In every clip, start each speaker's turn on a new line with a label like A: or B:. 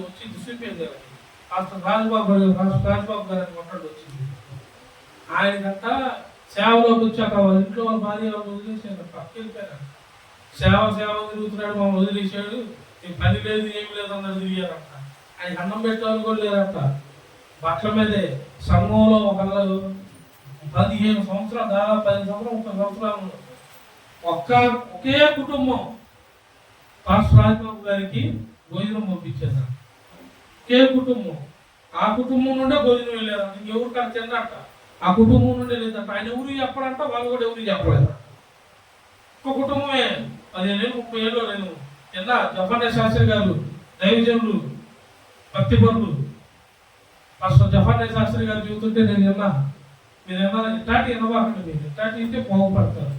A: వచ్చింది చూపించింది గారికి పాస్టర్ రాజబాబు గారికి కొట్టాడు వచ్చింది. ఆయనకంట సేవలోకి వచ్చాక వాళ్ళ ఇంట్లో వాళ్ళ భార్య వాళ్ళు వదిలేసాడు, పక్కకి వెళ్ళిపోయారు. సేవ తిరుగుతున్నాడు, మమ్మల్ని వదిలేసాడు, నీ పని లేదు ఏమి లేదు అన్నది తిరిగారంట. ఆయన అన్నం పెట్టాలని కూడా లేరంట. బట్టల మీదే సంఘంలో ఒకళ్ళు 15 సంవత్సరాలు, దాదాపు 10 సంవత్సరాలు 30 సంవత్సరాలు ఒకే కుటుంబం పాస్టర్ రాజబాబు గారికి భోజనం పంపించారు. ఒకే కుటుంబం, ఆ కుటుంబం నుండే భోజనం వెళ్ళారంట. ఇంకెవరు కానీ తిన్నట్ట, ఆ కుటుంబం నుండే లేదంట. ఆయన ఎవరు చెప్పడంట, వాళ్ళు కూడా ఎవరు చెప్పలేదు. ఒక కుటుంబమే 15 ఏళ్ళు 30 ఏళ్ళు నేను కింద జఫన్య శాస్త్రి గారు దైవజనులు భక్తి పనులు పాస్టర్ జఫన్య శాస్త్రి గారు చెబుతుంటే నేను విన్నా. మీరు ఏమన్నా ఇట్లాంటి వినవాకండి, మీరు ఇట్లాంటి ఇంటే బాగుపడతారు.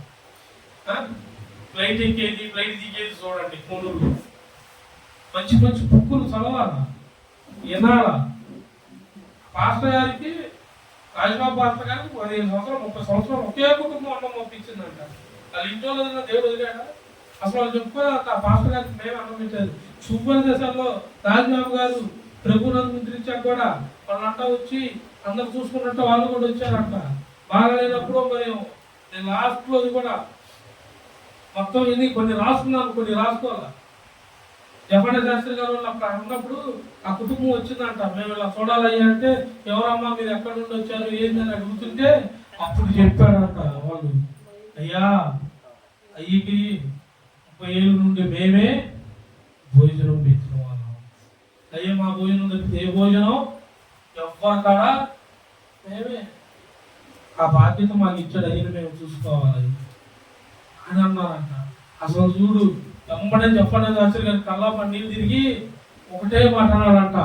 A: ఫ్లైట్ ఎక్కేది ఫ్లైట్ దిగేది చూడండి, కొనులు మంచి మంచి బుక్కులు చదవాలా, వినాలా. పాస్టర్ గారికి రాజబాబు పాస్టర్ గారికి 15 సంవత్సరాలు 30 సంవత్సరాలు ఒకే కుటుంబం అన్నం పంపించిందంట. వాళ్ళ ఇంట్లో దేవుడు వదిలేడా? అసలు వాళ్ళు చెప్పుకోవాలి. ఆ పాస్టర్ గారికి మేము అన్నం పెట్టారు. సూపర్ దేశాల్లో రాజబాబు గారు ప్రభునందు ముద్రించాక కూడా వాళ్ళంతా వచ్చి అందరు చూసుకున్నట్టు వాళ్ళు కూడా వచ్చారంట. బాగా లేనప్పుడు మరి నేను లాస్ట్లో కూడా మొత్తం ఇది కొన్ని రాసుకున్నాను, కొన్ని రాసుకోవాలా. జఫన్య శాస్త్రి గారు వాళ్ళు అక్కడ ఉన్నప్పుడు ఆ కుటుంబం వచ్చిందంట. మేము ఇలా చూడాలయ్యా అంటే, ఎవరమ్మా మీరు ఎక్కడి నుండి వచ్చారు ఏందని అడుగుతుంటే అప్పుడు చెప్పాడంట వాళ్ళు, అయ్యా అయ్యకి 30 ఏళ్ళ నుండి మేమే భోజనం పెట్టిన వాళ్ళం. అయ్యా మా భోజనం తప్పితే ఏ భోజనం ఎవ్వరి కాడ మేమే, ఆ బాధ్యత మాకు ఇచ్చాడు, అయ్యని మేము చూసుకోవాలి అని అన్నారంట. అసలు చూడు, వెంబడే చెప్పండి శాస్త్రి గారి కల్లా నీళ్ళు తిరిగి ఒకటే మాట అన్నాడంట,